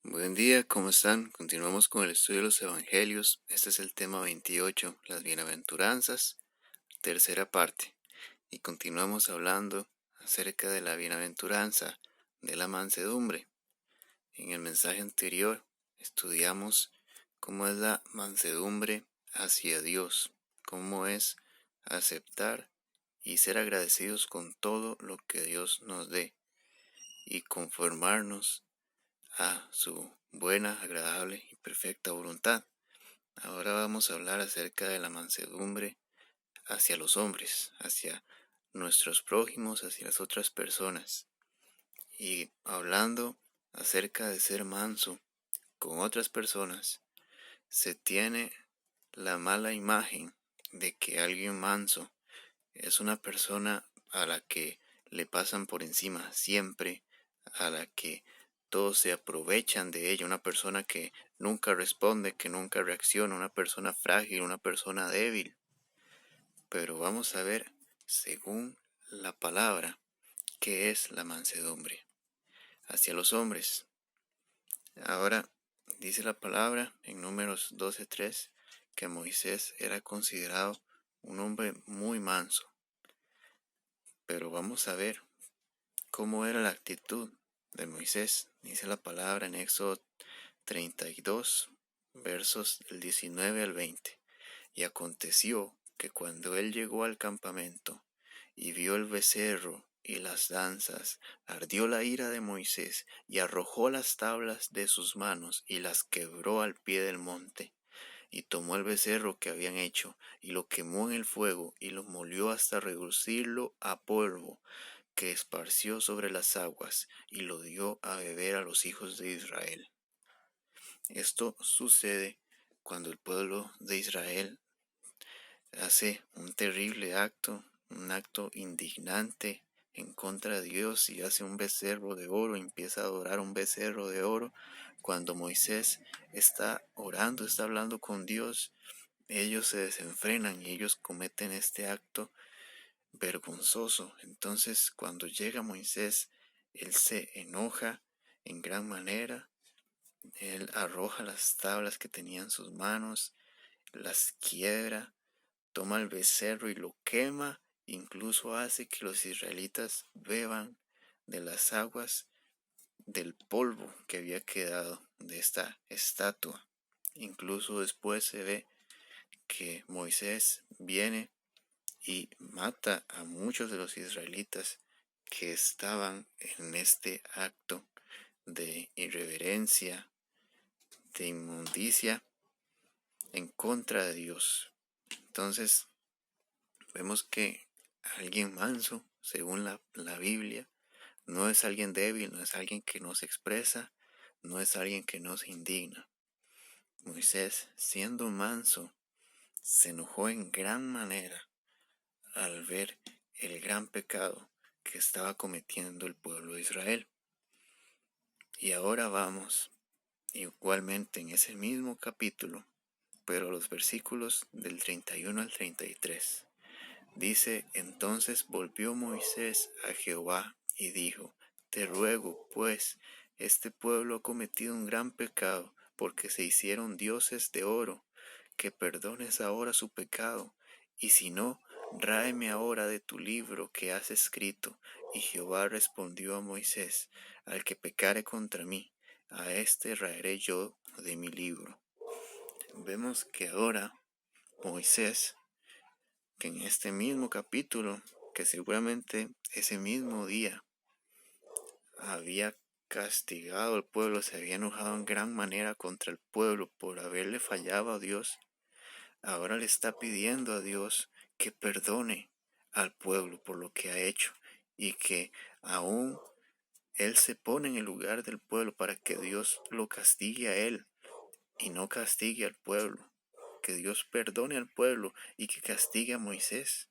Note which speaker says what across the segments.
Speaker 1: Buen día, ¿cómo están? Continuamos con el estudio de los Evangelios. Este es el tema 28, las bienaventuranzas, tercera parte. Y continuamos hablando acerca de la bienaventuranza de la mansedumbre. En el mensaje anterior estudiamos cómo es la mansedumbre hacia Dios, cómo es aceptar y ser agradecidos con todo lo que Dios nos dé y conformarnos a su buena, agradable y perfecta voluntad. Ahora vamos a hablar acerca de la mansedumbre hacia los hombres, hacia nuestros prójimos, hacia las otras personas. Y hablando acerca de ser manso con otras personas, se tiene la mala imagen de que alguien manso es una persona a la que le pasan por encima siempre, a la que todos se aprovechan de ella, una persona que nunca responde, que nunca reacciona, una persona frágil, una persona débil. Pero vamos a ver, según la palabra, qué es la mansedumbre hacia los hombres. Ahora dice la palabra en Números 12:3 que Moisés era considerado un hombre muy manso. Pero vamos a ver cómo era la actitud de Moisés. Dice la palabra en Éxodo 32, versos del 19 al 20. Y aconteció que cuando él llegó al campamento y vio el becerro y las danzas, ardió la ira de Moisés y arrojó las tablas de sus manos y las quebró al pie del monte. Y tomó el becerro que habían hecho y lo quemó en el fuego y lo molió hasta reducirlo a polvo, que esparció sobre las aguas, y lo dio a beber a los hijos de Israel. Esto sucede cuando el pueblo de Israel hace un terrible acto, un acto indignante en contra de Dios y hace un becerro de oro, empieza a adorar un becerro de oro. Cuando Moisés está orando, está hablando con Dios, ellos se desenfrenan y ellos cometen este acto vergonzoso. Entonces, cuando llega Moisés, él se enoja en gran manera, él arroja las tablas que tenía en sus manos, las quiebra, toma el becerro y lo quema, incluso hace que los israelitas beban de las aguas del polvo que había quedado de esta estatua. Incluso después se ve que Moisés viene y mata a muchos de los israelitas que estaban en este acto de irreverencia, de inmundicia en contra de Dios. Entonces vemos que alguien manso, según la Biblia, no es alguien débil, no es alguien que no se expresa, no es alguien que no se indigna. Moisés, siendo manso, se enojó en gran manera al ver el gran pecado que estaba cometiendo el pueblo de Israel. Y ahora vamos, igualmente en ese mismo capítulo, pero los versículos del 31 al 33. Dice: entonces volvió Moisés a Jehová y dijo: te ruego, pues, este pueblo ha cometido un gran pecado, porque se hicieron dioses de oro, que perdones ahora su pecado, y si no, ráeme ahora de tu libro que has escrito. Y Jehová respondió a Moisés: al que pecare contra mí, a éste raeré yo de mi libro. Vemos que ahora Moisés, que en este mismo capítulo, que seguramente ese mismo día había castigado al pueblo, se había enojado en gran manera contra el pueblo por haberle fallado a Dios, ahora le está pidiendo a Dios que perdone al pueblo por lo que ha hecho y que aún él se pone en el lugar del pueblo para que Dios lo castigue a él y no castigue al pueblo, que Dios perdone al pueblo y que castigue a Moisés.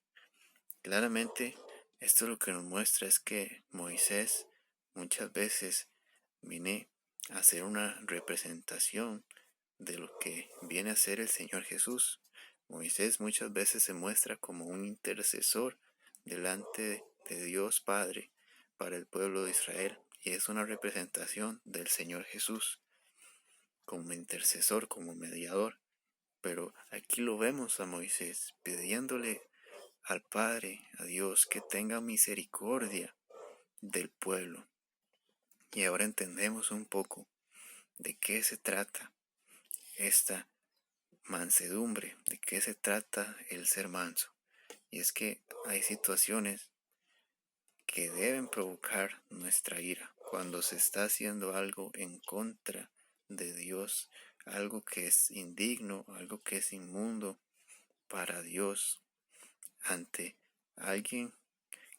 Speaker 1: Claramente, esto lo que nos muestra es que Moisés muchas veces viene a ser una representación de lo que viene a ser el Señor Jesús. Moisés muchas veces se muestra como un intercesor delante de Dios Padre para el pueblo de Israel y es una representación del Señor Jesús. como intercesor, como mediador. Pero aquí lo vemos a Moisés pidiéndole al Padre, a Dios, que tenga misericordia del pueblo. Y ahora entendemos un poco de qué se trata esta mansedumbre, de qué se trata el ser manso. Y es que hay situaciones que deben provocar nuestra ira cuando se está haciendo algo en contra de Dios, algo que es indigno, algo que es inmundo para Dios, ante alguien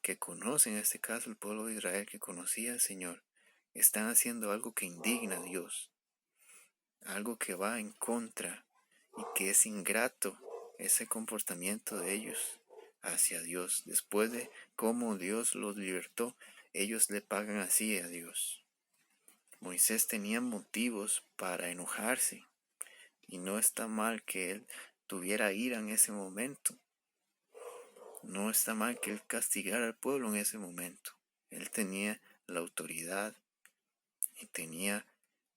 Speaker 1: que conoce, en este caso el pueblo de Israel que conocía al Señor. Están haciendo algo que indigna a Dios, algo que va en contra y que es ingrato ese comportamiento de ellos hacia Dios. Después de cómo Dios los libertó, ellos le pagan así a Dios. Moisés tenía motivos para enojarse y no está mal que él tuviera ira en ese momento. No está mal que él castigara al pueblo en ese momento. Él tenía la autoridad y tenía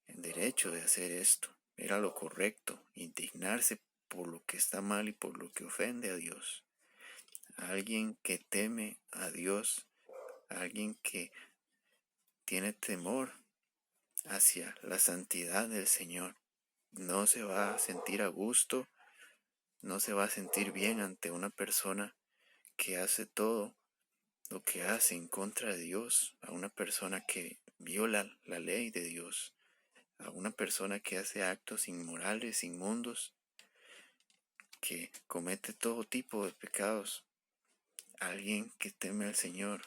Speaker 1: el derecho de hacer esto. Era lo correcto, indignarse por lo que está mal y por lo que ofende a Dios. Alguien que teme a Dios, alguien que tiene temor hacia la santidad del Señor, no se va a sentir a gusto, no se va a sentir bien ante una persona que hace todo lo que hace en contra de Dios, a una persona que viola la ley de Dios, a una persona que hace actos inmorales, inmundos, que comete todo tipo de pecados. Alguien que teme al Señor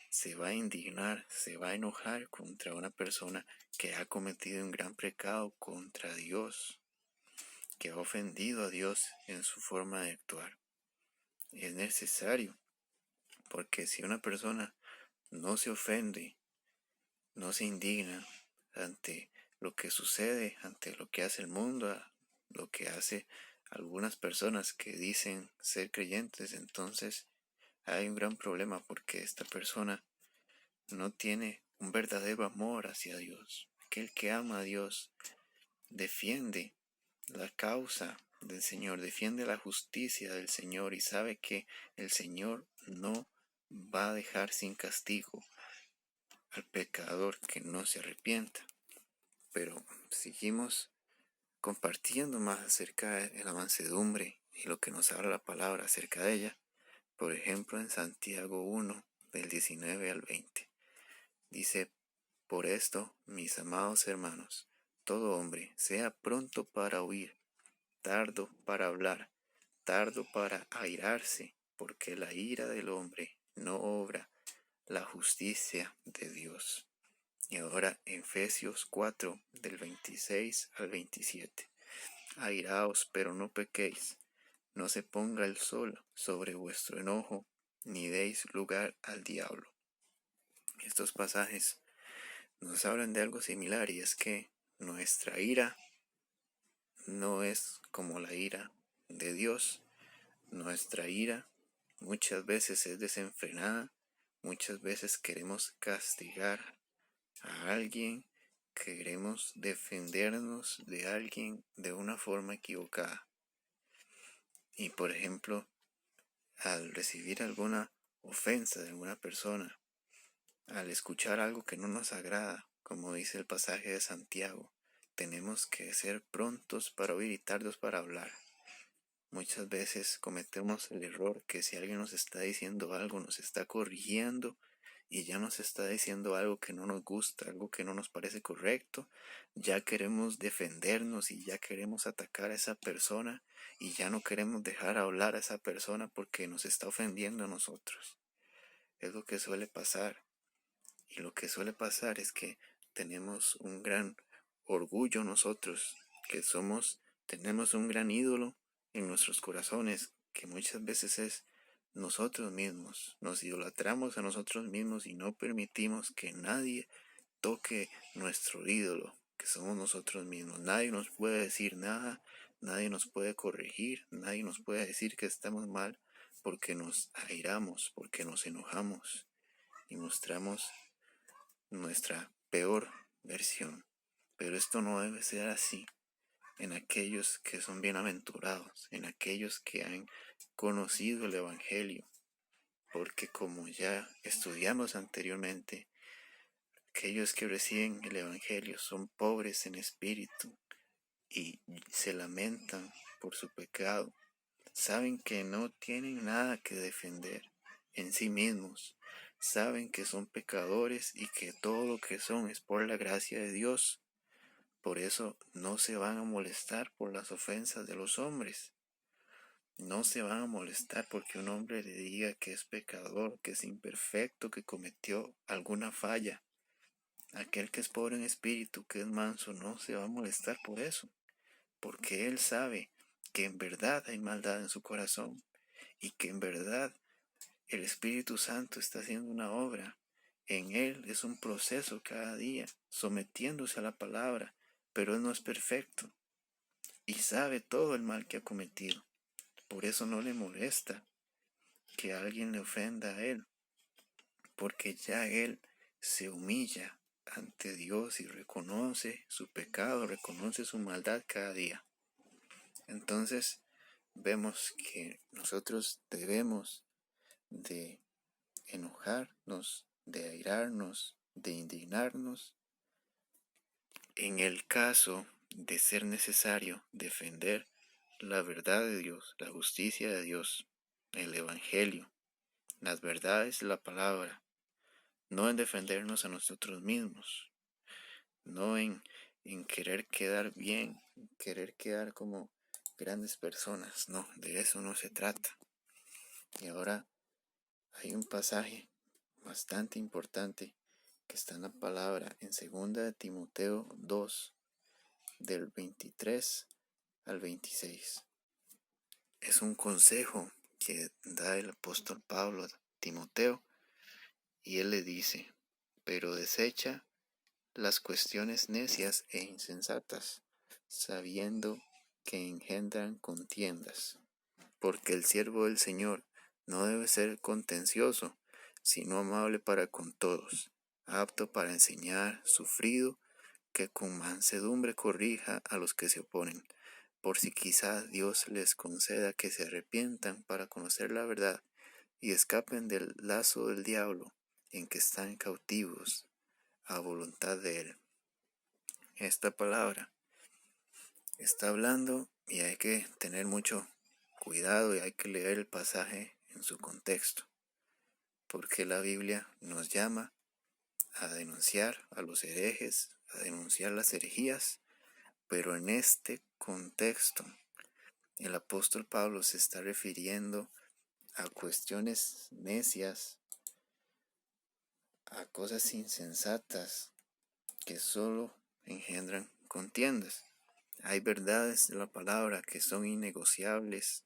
Speaker 1: se va a indignar, se va a enojar contra una persona que ha cometido un gran pecado contra Dios, que ha ofendido a Dios en su forma de actuar. Es necesario, porque si una persona no se ofende, no se indigna ante lo que sucede, ante lo que hace el mundo, lo que hace algunas personas que dicen ser creyentes, entonces hay un gran problema, porque esta persona no tiene un verdadero amor hacia Dios. Aquel que ama a Dios defiende la causa del Señor, defiende la justicia del Señor y sabe que el Señor no va a dejar sin castigo al pecador que no se arrepienta. Pero seguimos compartiendo más acerca de la mansedumbre y lo que nos habla la palabra acerca de ella. Por ejemplo, en Santiago 1, del 19 al 20. Dice: por esto, mis amados hermanos, todo hombre sea pronto para oír, tardo para hablar, tardo para airarse, porque la ira del hombre no obra la justicia de Dios. Y ahora Efesios 4, del 26 al 27. Airaos, pero no pequéis, no se ponga el sol sobre vuestro enojo, ni deis lugar al diablo. Estos pasajes nos hablan de algo similar, y es que nuestra ira no es como la ira de Dios. Nuestra ira muchas veces es desenfrenada, muchas veces queremos castigar a alguien, queremos defendernos de alguien de una forma equivocada. Y por ejemplo, al recibir alguna ofensa de alguna persona, al escuchar algo que no nos agrada, como dice el pasaje de Santiago, tenemos que ser prontos para oír y tardos para hablar. Muchas veces cometemos el error que si alguien nos está diciendo algo, nos está corrigiendo y ya nos está diciendo algo que no nos gusta, algo que no nos parece correcto, ya queremos defendernos y ya queremos atacar a esa persona y ya no queremos dejar hablar a esa persona porque nos está ofendiendo a nosotros. Es lo que suele pasar. Y lo que suele pasar es que tenemos un gran orgullo nosotros, que tenemos un gran ídolo en nuestros corazones, que muchas veces es nosotros mismos. Nos idolatramos a nosotros mismos y no permitimos que nadie toque nuestro ídolo, que somos nosotros mismos. Nadie nos puede decir nada, nadie nos puede corregir, nadie nos puede decir que estamos mal, porque nos airamos, porque nos enojamos y mostramos nuestra peor versión. Pero esto no debe ser así en aquellos que son bienaventurados, en aquellos que han conocido el Evangelio, porque como ya estudiamos anteriormente, aquellos que reciben el Evangelio son pobres en espíritu y se lamentan por su pecado. Saben que no tienen nada que defender en sí mismos. Saben que son pecadores y que todo lo que son es por la gracia de Dios. Por eso no se van a molestar por las ofensas de los hombres. No se van a molestar porque un hombre le diga que es pecador, que es imperfecto, que cometió alguna falla. Aquel que es pobre en espíritu, que es manso, no se va a molestar por eso, porque él sabe que en verdad hay maldad en su corazón y que en verdad el Espíritu Santo está haciendo una obra. En él es un proceso cada día, sometiéndose a la palabra, pero él no es perfecto y sabe todo el mal que ha cometido. Por eso no le molesta que alguien le ofenda a él, porque ya él se humilla ante Dios y reconoce su pecado, reconoce su maldad cada día. Entonces vemos que nosotros debemos de enojarnos, de airarnos, de indignarnos en el caso de ser necesario defender la verdad de Dios, la justicia de Dios, el Evangelio, las verdades de la palabra, no en defendernos a nosotros mismos, no en querer quedar bien, querer quedar como grandes personas, no, de eso no se trata. Y ahora hay un pasaje bastante importante que está en la palabra en 2 de Timoteo 2, del 23 al 26. Es un consejo que da el apóstol Pablo a Timoteo y él le dice, pero desecha las cuestiones necias e insensatas, sabiendo que engendran contiendas, porque el siervo del Señor no debe ser contencioso, sino amable para con todos, apto para enseñar, sufrido, que con mansedumbre corrija a los que se oponen, por si quizá Dios les conceda que se arrepientan para conocer la verdad y escapen del lazo del diablo en que están cautivos a voluntad de él. Esta palabra está hablando y hay que tener mucho cuidado y hay que leer el pasaje en su contexto, porque la Biblia nos llama a denunciar a los herejes, a denunciar las herejías, pero en este contexto el apóstol Pablo se está refiriendo a cuestiones necias, a cosas insensatas que solo engendran contiendas. Hay verdades de la palabra que son innegociables,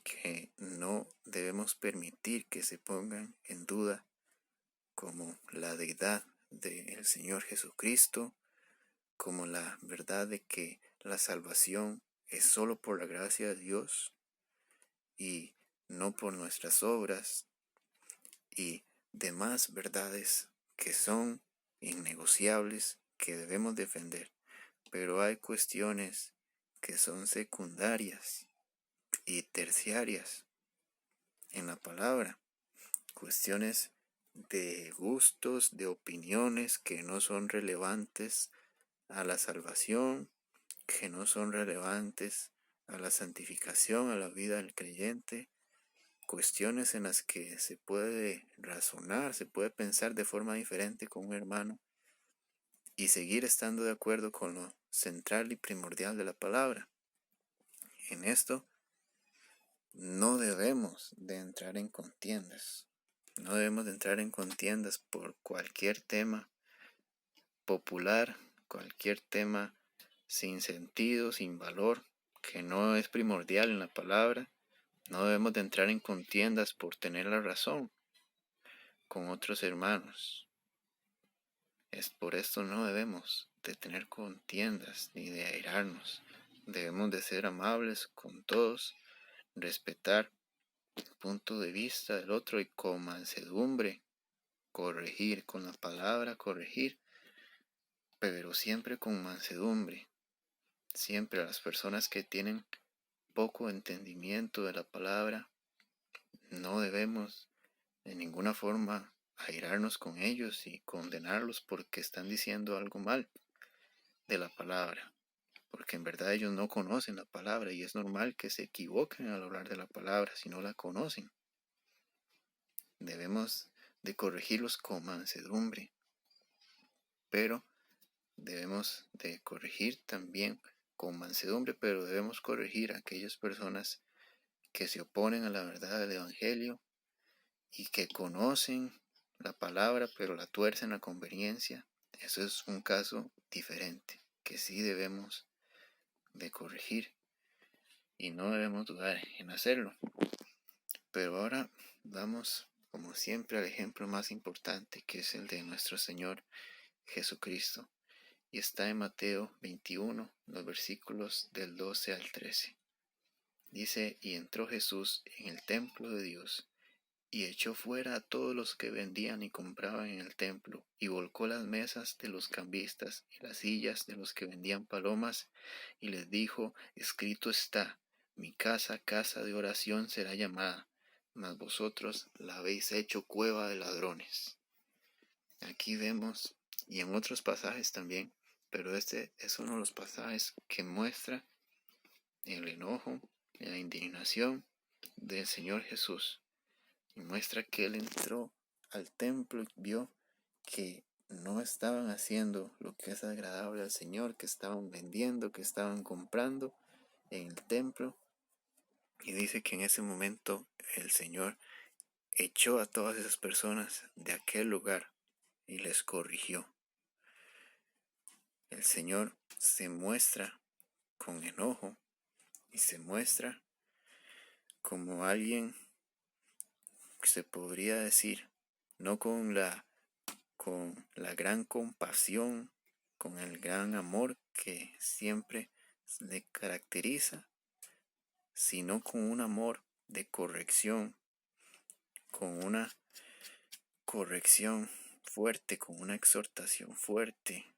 Speaker 1: que no debemos permitir que se pongan en duda, como la deidad del Señor Jesucristo, como la verdad de que la salvación es solo por la gracia de Dios y no por nuestras obras, y demás verdades que son innegociables, que debemos defender. Pero hay cuestiones que son secundarias y terciarias en la palabra, cuestiones de gustos, de opiniones que no son relevantes a la salvación, que no son relevantes a la santificación, a la vida del creyente, cuestiones en las que se puede razonar, se puede pensar de forma diferente con un hermano y seguir estando de acuerdo con lo central y primordial de la palabra. En esto no debemos de entrar en contiendas. No debemos de entrar en contiendas por cualquier tema popular, cualquier tema sin sentido, sin valor, que no es primordial en la palabra. No debemos de entrar en contiendas por tener la razón con otros hermanos. Es por esto no debemos de tener contiendas ni de airarnos. Debemos de ser amables con todos, respetar el punto de vista del otro y con mansedumbre corregir, con la palabra corregir pero siempre con mansedumbre. Siempre a las personas que tienen poco entendimiento de la palabra, no debemos de ninguna forma airarnos con ellos y condenarlos porque están diciendo algo mal de la palabra, porque en verdad ellos no conocen la palabra y es normal que se equivoquen al hablar de la palabra si no la conocen. Debemos de corregirlos con mansedumbre, pero debemos de corregir también con mansedumbre, pero debemos corregir a aquellas personas que se oponen a la verdad del Evangelio y que conocen la palabra pero la tuercen a conveniencia. Eso es un caso diferente que sí debemos de corregir y no debemos dudar en hacerlo. Pero ahora vamos, como siempre, al ejemplo más importante, que es el de nuestro Señor Jesucristo. Y está en Mateo 21, los versículos del 12 al 13. Dice: y entró Jesús en el templo de Dios, y echó fuera a todos los que vendían y compraban en el templo, y volcó las mesas de los cambistas y las sillas de los que vendían palomas, y les dijo: escrito está, mi casa, casa de oración será llamada, mas vosotros la habéis hecho cueva de ladrones. Aquí vemos, y en otros pasajes también, pero este es uno de los pasajes que muestra el enojo y la indignación del Señor Jesús. Y muestra que Él entró al templo y vio que no estaban haciendo lo que es agradable al Señor, que estaban vendiendo, que estaban comprando en el templo. Y dice que en ese momento el Señor echó a todas esas personas de aquel lugar y les corrigió. El Señor se muestra con enojo y se muestra como alguien que se podría decir, no con la gran compasión, con el gran amor que siempre le caracteriza, sino con un amor de corrección, con una corrección fuerte, con una exhortación fuerte,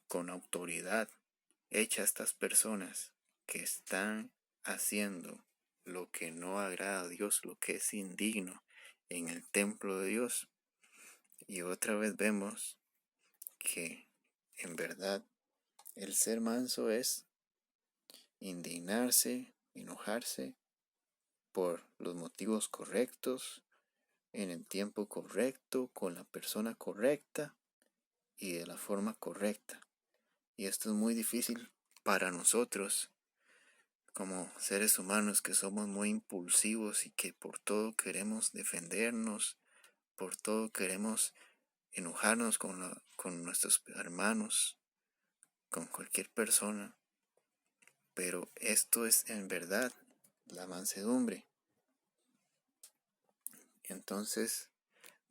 Speaker 1: con autoridad hecha a estas personas que están haciendo lo que no agrada a Dios, lo que es indigno en el templo de Dios. Y otra vez vemos que en verdad el ser manso es indignarse, enojarse por los motivos correctos, en el tiempo correcto, con la persona correcta y de la forma correcta. Y esto es muy difícil para nosotros como seres humanos que somos muy impulsivos y que por todo queremos defendernos, por todo queremos enojarnos con nuestros hermanos, con cualquier persona. Pero esto es en verdad la mansedumbre. Entonces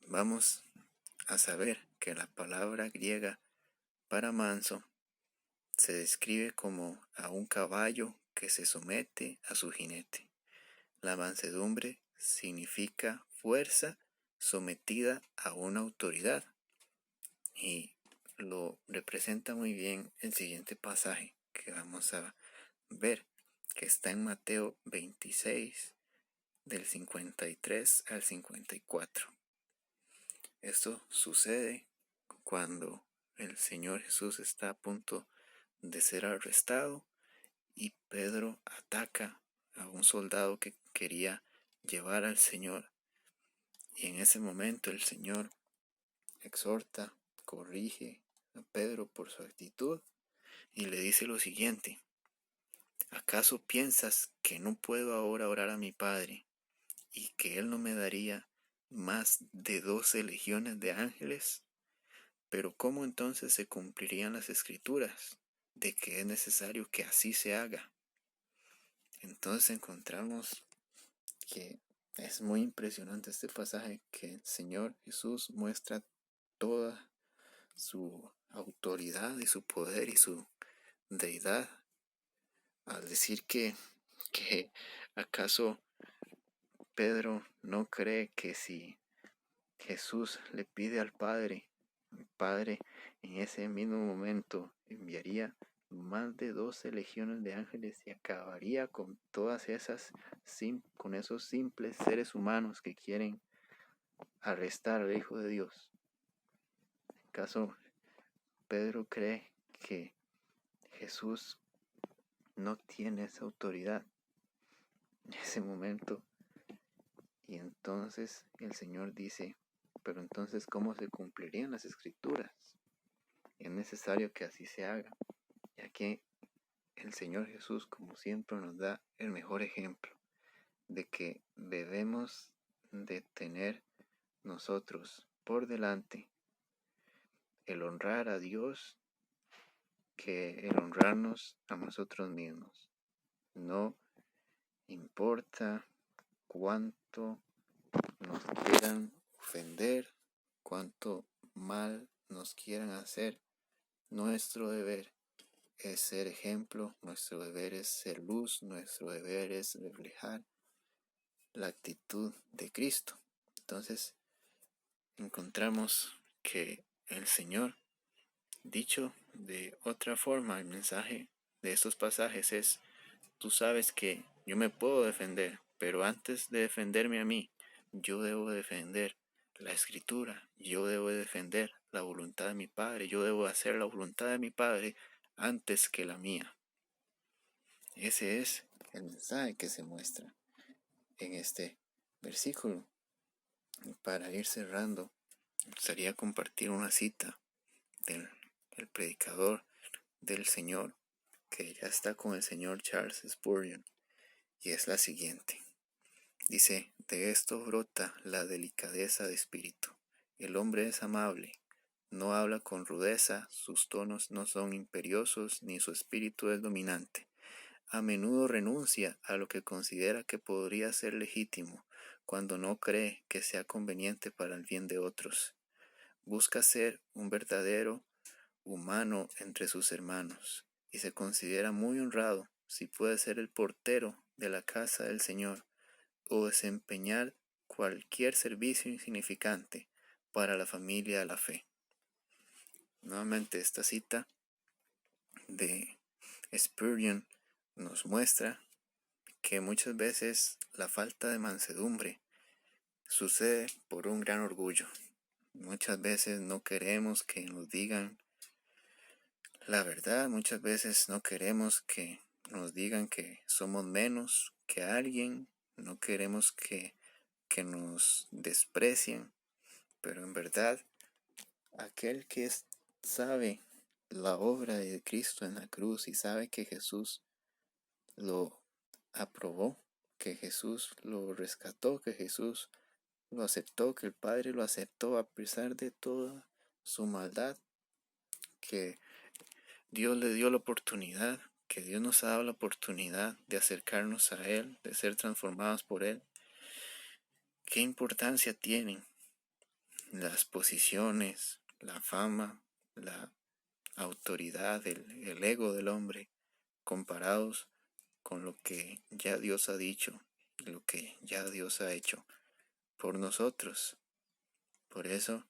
Speaker 1: vamos a saber que la palabra griega para manso se describe como a un caballo que se somete a su jinete. La mansedumbre significa fuerza sometida a una autoridad. Y lo representa muy bien el siguiente pasaje que vamos a ver, que está en Mateo 26, del 53 al 54. Esto sucede cuando el Señor Jesús está a punto de ser arrestado y Pedro ataca a un soldado que quería llevar al Señor. Y en ese momento el Señor exhorta, corrige a Pedro por su actitud y le dice lo siguiente: ¿acaso piensas que no puedo ahora orar a mi Padre y que Él no me daría más de 12 legiones de ángeles? Pero ¿cómo entonces se cumplirían las escrituras de que es necesario que así se haga? Entonces encontramos que es muy impresionante este pasaje, que el Señor Jesús muestra toda su autoridad y su poder y su deidad al decir que acaso Pedro no cree que si Jesús le pide al Padre Padre en ese mismo momento enviaría más de 12 legiones de ángeles y acabaría con todas esas, con esos simples seres humanos que quieren arrestar al Hijo de Dios. ¿Acaso Pedro cree que Jesús no tiene esa autoridad en ese momento? Y entonces el Señor dice, pero entonces ¿cómo se cumplirían las escrituras? Es necesario que así se haga, ya que el Señor Jesús, como siempre, nos da el mejor ejemplo de que debemos de tener nosotros por delante el honrar a Dios que el honrarnos a nosotros mismos. No importa cuánto nos quieran ofender, cuánto mal nos quieran hacer, nuestro deber es ser ejemplo, nuestro deber es ser luz, nuestro deber es reflejar la actitud de Cristo. Entonces encontramos que el Señor, dicho de otra forma, el mensaje de estos pasajes es: tú sabes que yo me puedo defender, pero antes de defenderme a mí, yo debo defender la Escritura, yo debo defender la voluntad de mi Padre, yo debo hacer la voluntad de mi Padre antes que la mía. Ese es el mensaje que se muestra en este versículo. Para ir cerrando, me gustaría compartir una cita del predicador del Señor, que ya está con el Señor, Charles Spurgeon, y es la siguiente. Dice: de esto brota la delicadeza de espíritu. El hombre es amable, no habla con rudeza, sus tonos no son imperiosos, ni su espíritu es dominante. A menudo renuncia a lo que considera que podría ser legítimo, cuando no cree que sea conveniente para el bien de otros. Busca ser un verdadero humano entre sus hermanos, y se considera muy honrado si puede ser el portero de la casa del Señor, o desempeñar cualquier servicio insignificante para la familia de la fe. Nuevamente, esta cita de Spurgeon nos muestra que muchas veces la falta de mansedumbre sucede por un gran orgullo. Muchas veces no queremos que nos digan la verdad, muchas veces no queremos que nos digan que somos menos que alguien, no queremos que nos desprecien, pero en verdad aquel que sabe la obra de Cristo en la cruz y sabe que Jesús lo aprobó, que Jesús lo rescató, que Jesús lo aceptó, que el Padre lo aceptó a pesar de toda su maldad, que Dios le dio la oportunidad, que Dios nos ha dado la oportunidad de acercarnos a Él, de ser transformados por Él. ¿Qué importancia tienen las posiciones, la fama, la autoridad, el ego del hombre, comparados con lo que ya Dios ha dicho y lo que ya Dios ha hecho por nosotros? Por eso,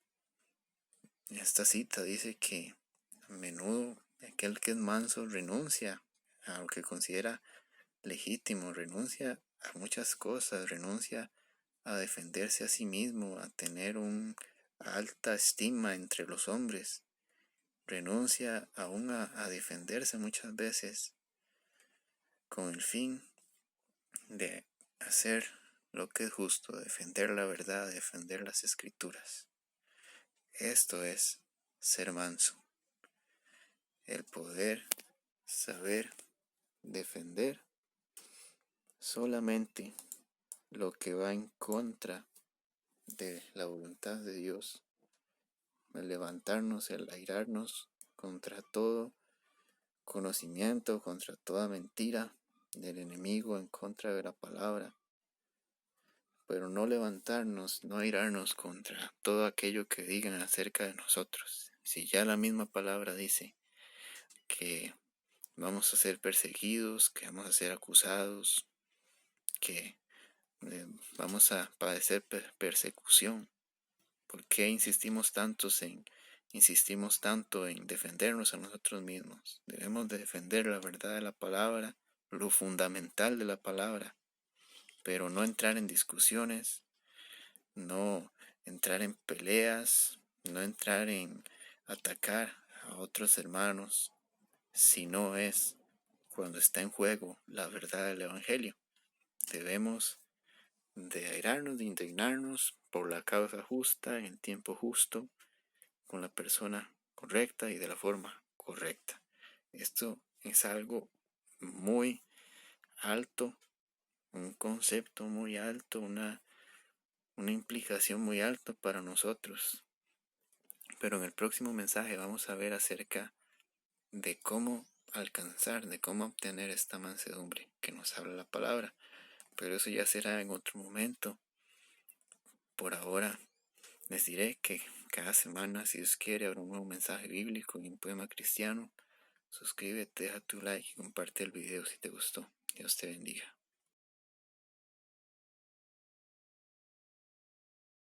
Speaker 1: esta cita dice que a menudo aquel que es manso renuncia a lo que considera legítimo, renuncia a muchas cosas, renuncia a defenderse a sí mismo, a tener una alta estima entre los hombres, renuncia aún a defenderse muchas veces con el fin de hacer lo que es justo, defender la verdad, defender las escrituras. Esto es ser manso, el poder saber defender solamente lo que va en contra de la voluntad de Dios, el levantarnos, el airarnos contra todo conocimiento, contra toda mentira del enemigo, en contra de la palabra, pero no levantarnos, no airarnos contra todo aquello que digan acerca de nosotros. Si ya la misma palabra dice que vamos a ser perseguidos, que vamos a ser acusados, que vamos a padecer persecución, ¿por qué insistimos tantos en insistimos tanto en defendernos a nosotros mismos. Debemos de defender la verdad de la palabra, lo fundamental de la palabra, pero no entrar en discusiones, no entrar en peleas, no entrar en atacar a otros hermanos, si no es cuando está en juego la verdad del Evangelio. Debemos de airarnos, de indignarnos por la causa justa, en el tiempo justo, con la persona correcta y de la forma correcta. Esto es algo muy alto, un concepto muy alto, una implicación muy alta para nosotros. Pero en el próximo mensaje vamos a ver acerca de cómo alcanzar, de cómo obtener esta mansedumbre que nos habla la palabra. Pero eso ya será en otro momento. Por ahora les diré que cada semana, si Dios quiere, habrá un nuevo mensaje bíblico y un poema cristiano. Suscríbete, deja tu like y comparte el video si te gustó. Dios te bendiga.